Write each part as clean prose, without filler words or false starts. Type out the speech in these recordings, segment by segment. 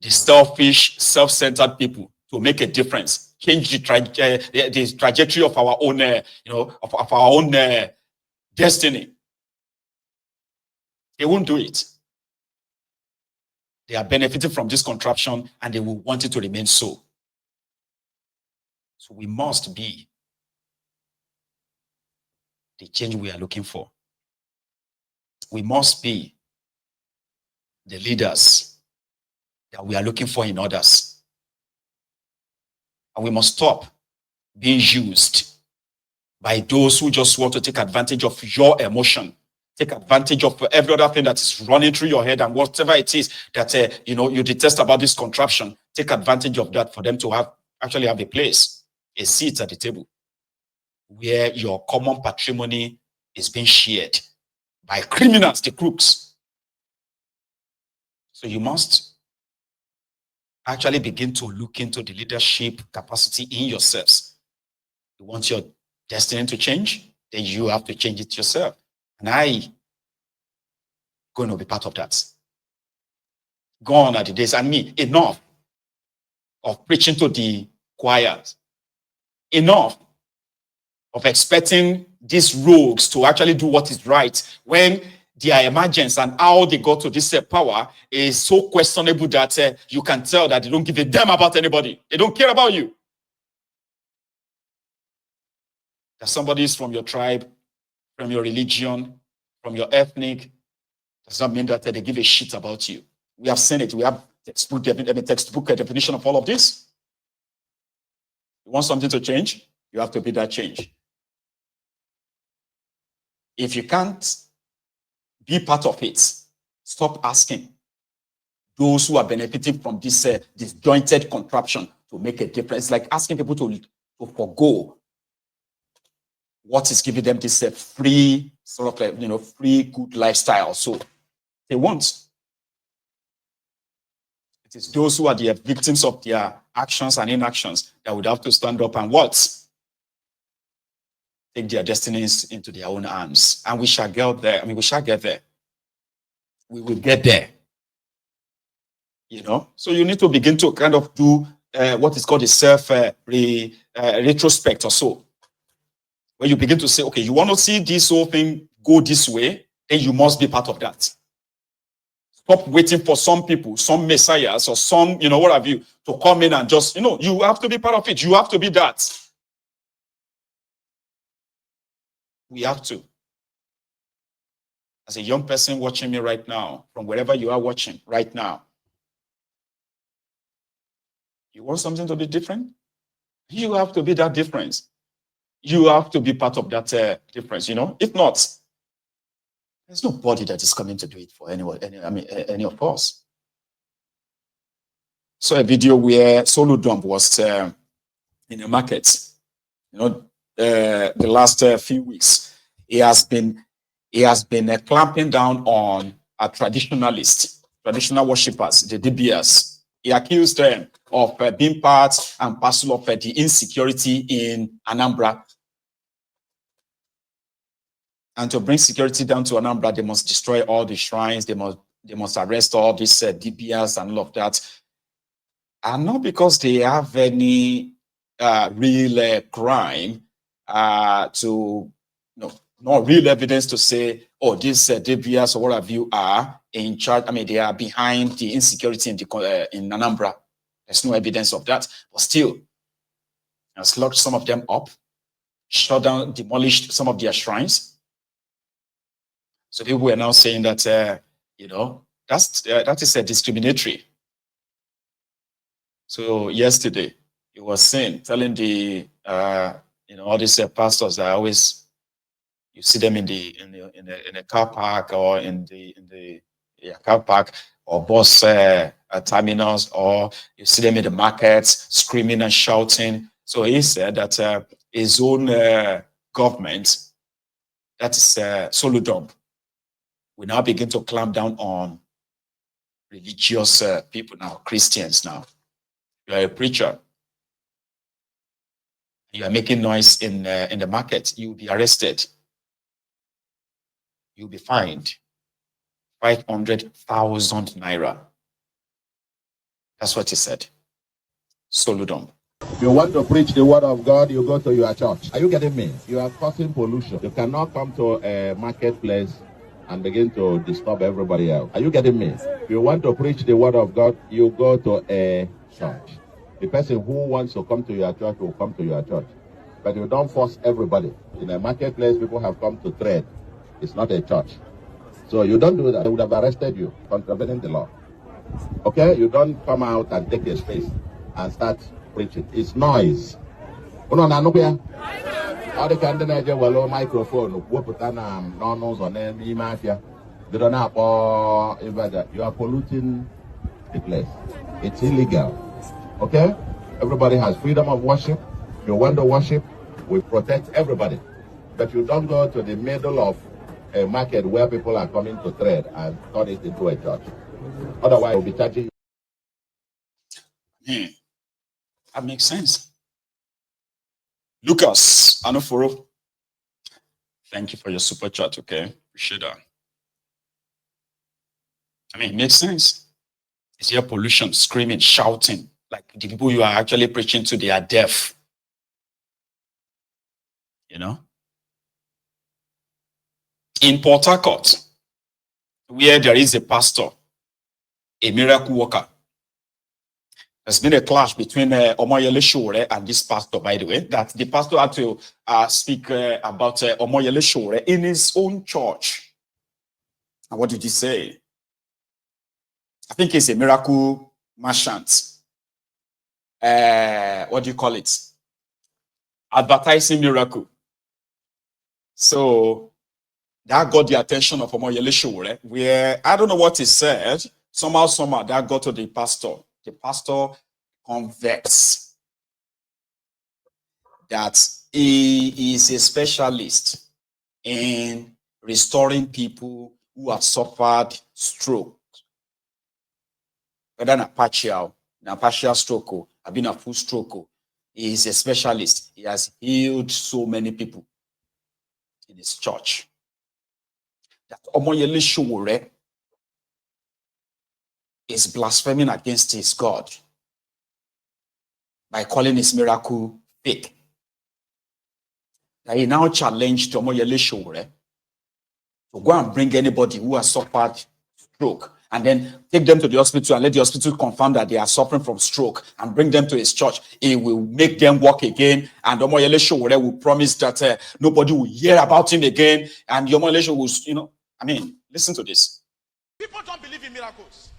the selfish, self-centered people to make a difference, change the trajectory of our own, of our own destiny. They won't do it. They are benefiting from this contraption and they will want it to remain so. So we must be the change we are looking for. We must be the leaders that we are looking for in others. And we must stop being used by those who just want to take advantage of your emotion, take advantage of every other thing that is running through your head and whatever it is that you detest about this contraption. Take advantage of that for them to actually have a place, a seat at the table where your common patrimony is being shared by criminals, the crooks. So you must actually begin to look into the leadership capacity in yourselves. You want your destiny to change, then you have to change it yourself. And I going to be part of that. Gone are the days, and me, enough of preaching to the choirs. Enough of expecting these rogues to actually do what is right when their emergence and how they got to this power is so questionable that you can tell that they don't give a damn about anybody. They don't care about you. That somebody is from your tribe, from your religion, from your ethnic, does not mean that they give a shit about you. We have seen it. We have textbook definition of all of this. You want something to change? You have to be that change. If you can't be part of it, stop asking those who are benefiting from this disjointed contraption to make a difference. It's like asking people to forgo what is giving them this free sort of free good lifestyle. So they won't. It is those who are the victims of their actions and inactions that would have to stand up and what? Take their destinies into their own hands. And we shall get there. We shall get there. We will get there. So you need to begin to kind of do what is called a self retrospect or so. When you begin to say, okay, you want to see this whole thing go this way, then you must be part of that. Stop waiting for some people, some messiahs or some, what have you, to come in and just, you have to be part of it. You have to be that. We have to. As a young person watching me right now, from wherever you are watching right now, you want something to be different? You have to be that difference. You have to be part of that difference, If not, there's nobody that is coming to do it for anyone, any of us. So a video where Soludo was in the market, the last few weeks. He has been clamping down on traditionalists, traditional worshippers, the DBS. He accused them of being part and parcel of the insecurity in Anambra. And to bring security down to Anambra, they must destroy all the shrines. They must arrest all these DBS and all of that. And not because they have any real crime not real evidence to say, oh, these DBS or what have you are in charge. They are behind the insecurity in Anambra. There's no evidence of that. But still, has locked some of them up, shut down, demolished some of their shrines. So people were now saying that, that is discriminatory. So yesterday, it was telling the, all these pastors that always, you see them in a car park or in the car park or bus terminals, or you see them in the markets screaming and shouting. So he said that his own government, that is Soludo, we now begin to clamp down on religious people now, Christians now. You are a preacher. You are making noise in the market. You will be arrested. You'll be fined 500,000 naira. That's what he said. Soludo. You want to preach the word of God, you go to your church. Are you getting me? You are causing pollution. You cannot come to a marketplace and begin to disturb everybody else. Are you getting me? You want to preach the word of God, you go to a church. The person who wants to come to your church will come to your church. But you don't force everybody. In a marketplace, people have come to trade. It's not a church. So you don't do that. They would have arrested you, contravening the law. Okay? You don't come out and take a space and start preaching. It's noise. All the candidates will microphone. You are polluting the place. It's illegal. Okay? Everybody has freedom of worship. If you want to worship, we protect everybody. But you don't go to the middle of a market where people are coming to trade and turn it into a church. Otherwise, we'll be charging you. That makes sense. Lucas Anoforo, thank you for your super chat, okay? Appreciate that. I mean, it makes sense. It's your pollution, screaming, shouting. Like the people you are actually preaching to, they are deaf. You know? In Portharcourt, where there is a pastor, a miracle worker, there's been a clash between Omoyele Sowore and this pastor, by the way, that the pastor had to speak about Omoyele Sowore in his own church. And what did he say? I think he's a miracle merchant. What do you call it? Advertising miracle. So that got the attention of Omoyele Sowore, where I don't know what he said. Somehow that got to the pastor. The pastor convicts that he is a specialist in restoring people who have suffered stroke. Whether a partial stroke, I've been a full stroke. He is a specialist. He has healed so many people in his church. That Omoyele Sowore is blaspheming against his God by calling his miracle fake. That he now challenged Omoyele Sowore to go and bring anybody who has suffered stroke and then take them to the hospital and let the hospital confirm that they are suffering from stroke and bring them to his church. He will make them walk again, and Omoyele Sowore will promise that nobody will hear about him again, and Omoyele Sowore will, listen to this. People don't believe in miracles.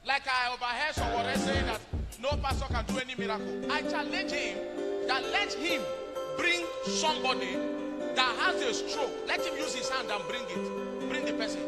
Like I overheard Sowore saying that no pastor can do any miracle. I challenge him that let him bring somebody that has a stroke. Let him use his hand and bring the person.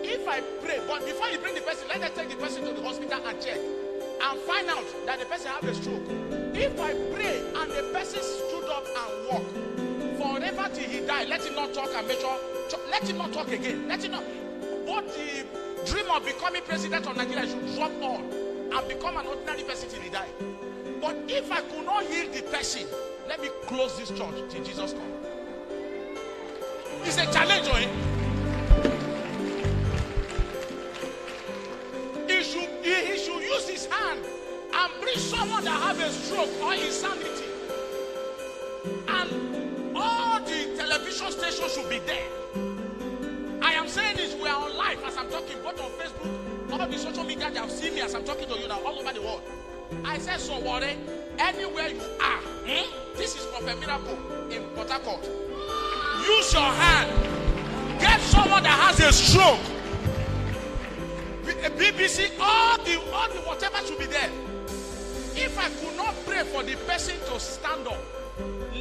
If I pray, but before you bring the person, let us take the person to the hospital and check and find out that the person has a stroke. If I pray and the person stood up and walked forever till he died, let him not talk and make sure, let him not talk again. Let him not. What the dream of becoming president of Nigeria should drop on and become an ordinary person till he died. But if I could not heal the person, let me close this church till Jesus comes. It's a challenge on him. He should use his hand and bring someone that have a stroke or insanity. And all the television stations should be there. I am saying this, we are on live as I'm talking, both on Facebook, all the social media, they have seen me as I'm talking to you now, all over the world. I said, Sowore, anywhere you are, this is Prophet Miracle in Portharcourt. Use your hand. Get someone that has a stroke. BBC, all the whatever should be there. If I could not pray for the person to stand up,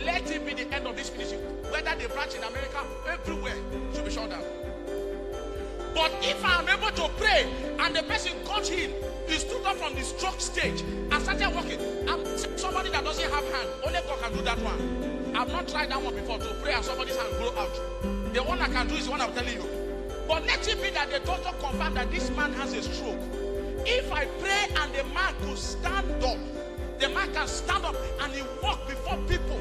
let it be the end of this ministry. Whether they branch in America, everywhere should be shut down. But if I am able to pray and the person got in, he stood up from the stroke stage and started walking. I'm somebody that doesn't have hand. Only God can do that one. I've not tried that one before, to pray and somebody's hand grow out. The one I can do is the one I'm telling you. But let it be that the doctor confirmed that this man has a stroke. If I pray and the man could stand up, the man can stand up and he walk before people.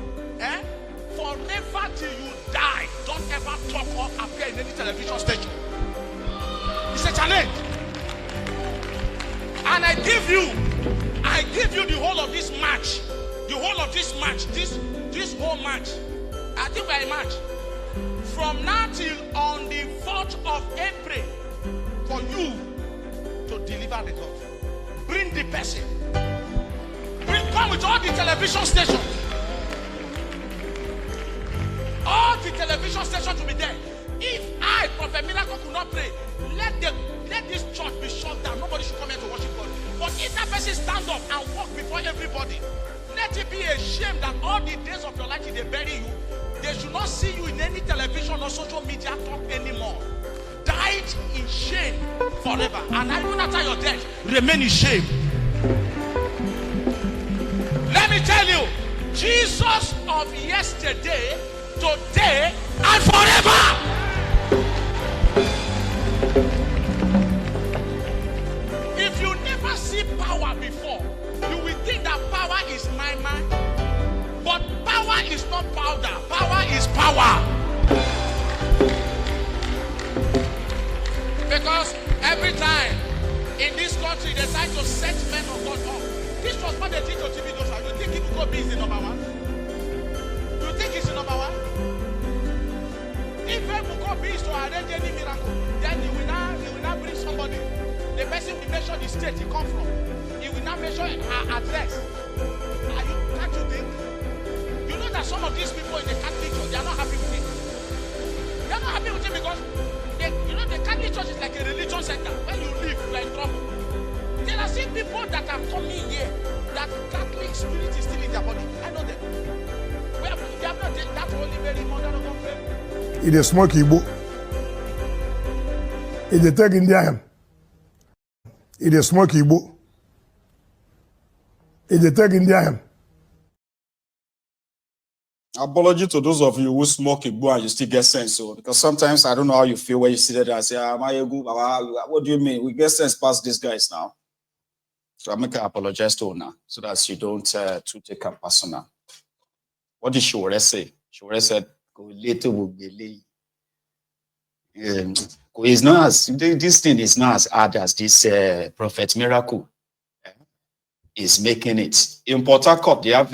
Forever till you die, don't ever talk or appear in any television station. It's a challenge. And I give you the whole of this match. The whole of this match. This whole match. I think we're a match. From now till on the 4th of April, for you to deliver the God. Bring the person. Come with all the television stations. All the television stations to be there. If I, Prophet Miracle, could not pray, let this church be shut down. Nobody should come here to worship God. But if that person stand up and walk before everybody, let it be a shame that all the days of your life they bury you. They should not see you in any television or social media talk anymore. Died in shame forever. And even after your death, remain in shame. Let me tell you, Jesus of yesterday, today, and forever. If you never see power before, you will think that power is my mind. But power is not powder. Power is power. Because every time in this country they try to set men of God up. This was what they did to TV Joshua. You think Ibuko is the number one? You think it's the number one? If Ibuko is to arrange any miracle, then he will now bring somebody. The person will measure the state he comes from. He will now measure her address. Can't you think? You know that some of these people in the Catholic Church, they are not happy with it. They are not happy with it because the Catholic Church is like a religion center. When you live, you are in trouble. There are still people that are coming here that Catholic spirit is still in their body. I know them. They have not that holy Mary, mother of God. It is smoky book. It is taking the It is smoky book. It is taking the Apology to those of you who smoke Igbo and you still get sense. So, because sometimes I don't know how you feel when you see that and say, what do you mean? We get sense past these guys now. So I make an apologize to Ona so that you don't to take it personal. What did Sowore say? Sowore said, "Go later will be late." It's not as this thing is not as hard as this Prophet Miracle is making it. In Portharcourt, they have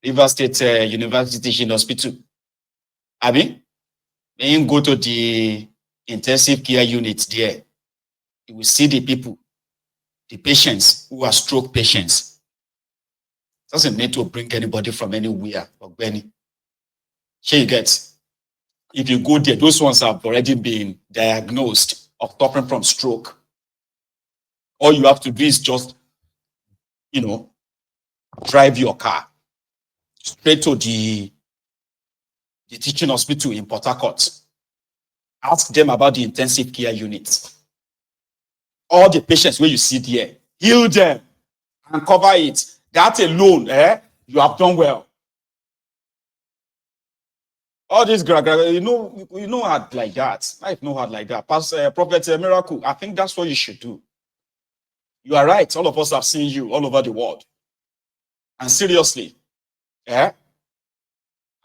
River State University Teaching Hospital. I mean, when you go to the intensive care unit there, you will see the people, the patients who are stroke patients. Doesn't need to bring anybody from anywhere. Here you get. If you go there, those ones have already been diagnosed of suffering from stroke. All you have to do is just, drive your car straight to the teaching hospital in Portharcourt. Ask them about the intensive care unit. All the patients where you see there, heal them and cover it. That alone, you have done well. All this, you hard like that. Life no hard like that. Prophet Miracle, I think that's what you should do. You are right. All of us have seen you all over the world. And seriously, I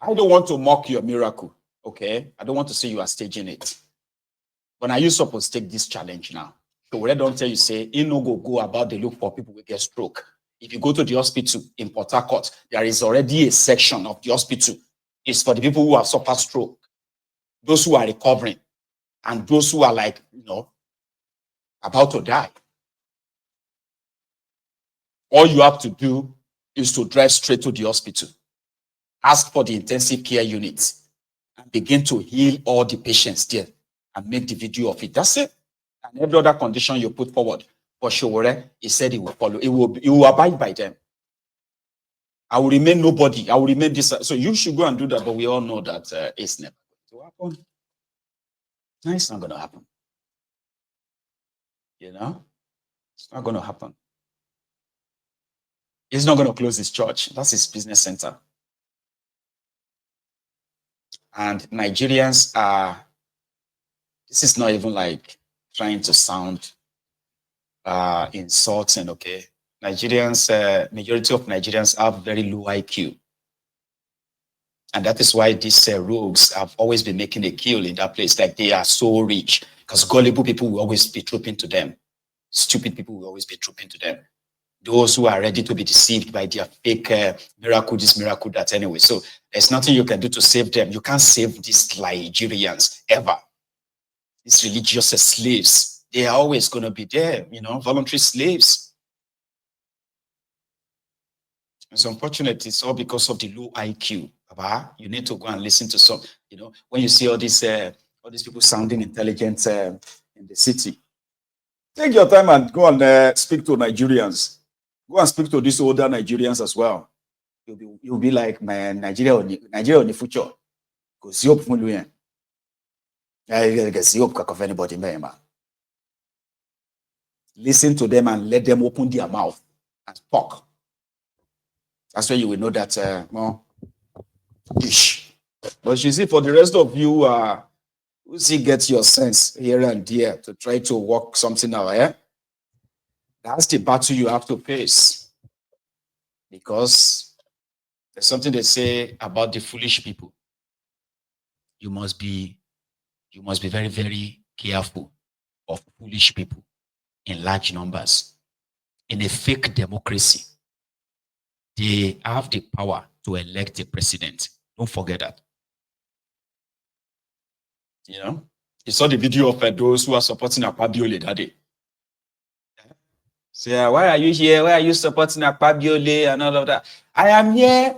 don't want to mock your miracle, okay? I don't want to say you are staging it. But are you supposed to take this challenge now? So when I don't tell you, say, you no go about the look for people who get stroke. If you go to the hospital in Portharcourt, there is already a section of the hospital. It's for the people who have suffered stroke, those who are recovering, and those who are like, about to die. All you have to do is to drive straight to the hospital. Ask for the intensive care units and begin to heal all the patients there and make the video of it. That's it. And every other condition you put forward for Sowore, he said he will follow. He will abide by them. I will remain nobody. I will remain this. So you should go and do that, but we all know that it's never going to happen. No, it's not going to happen. It's not going to happen. He's not going to close his church. That's his business center. And Nigerians are, this is not even like trying to sound insulting, okay? Nigerians, majority of Nigerians have very low IQ. And that is why these rogues have always been making a kill in that place. Like they are so rich because gullible people will always be trooping to them. stupid people will always be trooping to them. Those who are ready to be deceived by their fake miracle, this miracle, that anyway. So there's nothing you can do to save them. You can't save these Nigerians ever. These religious slaves, they are always going to be there, voluntary slaves. It's unfortunate. It's all because of the low IQ. You need to go and listen to some, when you see all these people sounding intelligent in the city. Take your time and go and speak to Nigerians. Go and speak to these older Nigerians as well. You'll be like, man, Nigeria on the future. Because you hope for of anybody, man. Listen to them and let them open their mouth and talk. That's where you will know that ish. But you see, for the rest of you, who see get your sense here and there to try to work something out, that's the battle you have to face. Because there's something they say about the foolish people. You must be very, very careful of foolish people in large numbers. In a fake democracy, they have the power to elect a president. Don't forget that. You saw the video of those who are supporting Akpabiole that day. Say, why are you here? Why are you supporting Akpabiole and all of that? I am here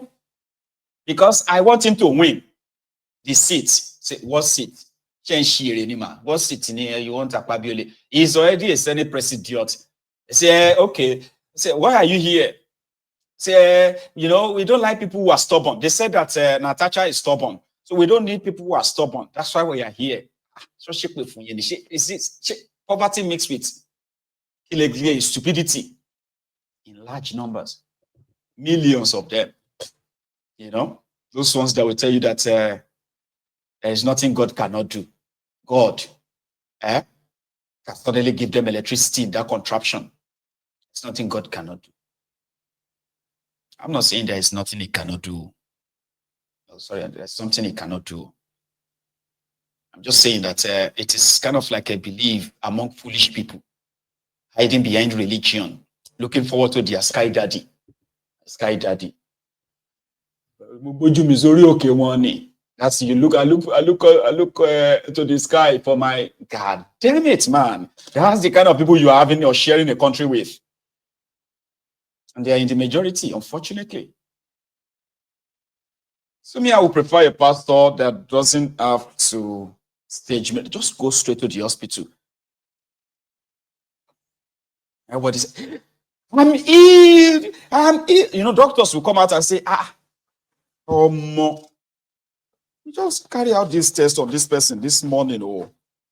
because I want him to win the seat. Say, what seat? What seat in here you want Akpabiole? He's already a Senate president. Say, okay. Say, why are you here? Say, we don't like people who are stubborn. They said that Natasha is stubborn. So we don't need people who are stubborn. That's why we are here. So poverty mixed with stupidity in large numbers. Millions of them. Those ones that will tell you that there is nothing God cannot do. God can suddenly give them electricity in that contraption. It's nothing God cannot do. I'm not saying there is nothing he cannot do. Oh, sorry, there's something he cannot do. I'm just saying that it is kind of like a belief among foolish people, hiding behind religion, looking forward to their sky daddy. Sky daddy. That's I look to the sky for my God damn it, man. That's the kind of people you are having or sharing a country with. And they are in the majority, unfortunately. So I would prefer a pastor that doesn't have to stage me. Just go straight to the hospital. And what is it? I'm ill. I'm ill. Doctors will come out and say, you just carry out this test of this person this morning.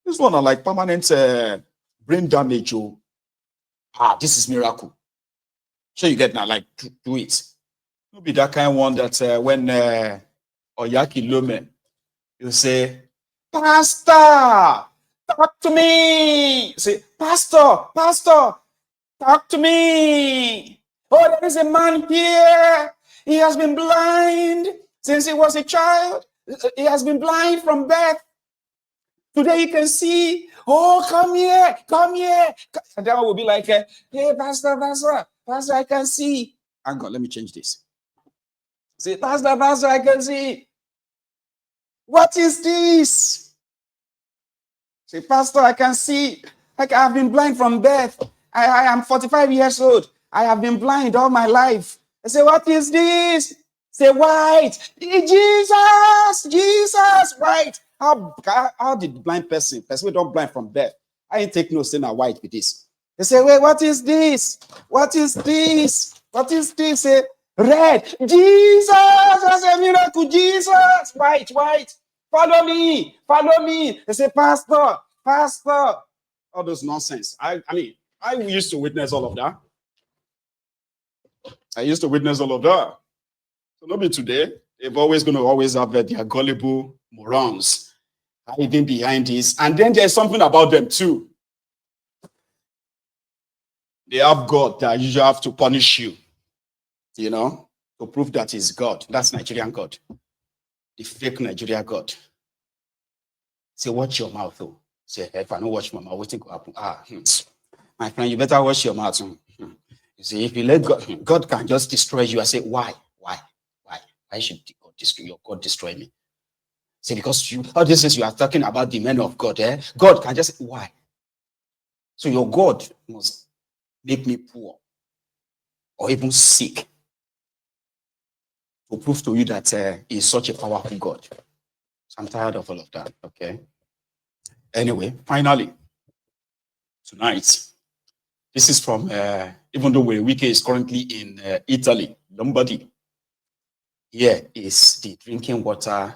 This one are like permanent brain damage. This is miracle. So you get now, like, do it. You'll be that kind of one that when Oyaki Lome, you say, Pastor, talk to me. Say, Pastor, talk to me. Oh, there is a man here. He has been blind since he was a child. He has been blind from birth. Today he can see. Oh, come here. And then I will be like, hey, Pastor, I can see. Hang on, let me change this. Say, Pastor, I can see. What is this? Say, Pastor, I can see. I have been blind from birth. I am 45 years old. I have been blind all my life. I say, what is this? Say, white. Jesus, white. How did the blind person we don't blind from birth? I ain't take no saying white with this. They say, wait, what is this? What is this? Say, red. Jesus, that's a miracle. Jesus, white. Follow me. They say, Pastor. All those nonsense. I used to witness all of that. So not be today. They're always going to have their gullible morons hiding behind this. And then there's something about them too. They have God that you have to punish you, to prove that he's God. That's Nigerian God. The fake Nigerian God. Say, watch your mouth, though. Say, if I don't watch my mouth, what's going to happen? My friend, you better wash your mouth. You see, if you let God, God can just destroy you. I say, why? Why should God destroy your God destroy me? See, because all this is you are talking about the men of God, eh? God can just why? So your God must make me poor or even sick to prove to you that he is such a powerful God. So I'm tired of all of that. Okay. Anyway, finally, tonight, this is from even though Wike is currently in Italy, Lombardy. Here is the drinking water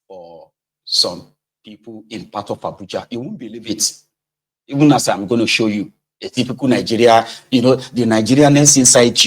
for some people in part of Abuja. You won't believe it. Even as I'm going to show you a typical Nigeria, the Nigerianness inside you.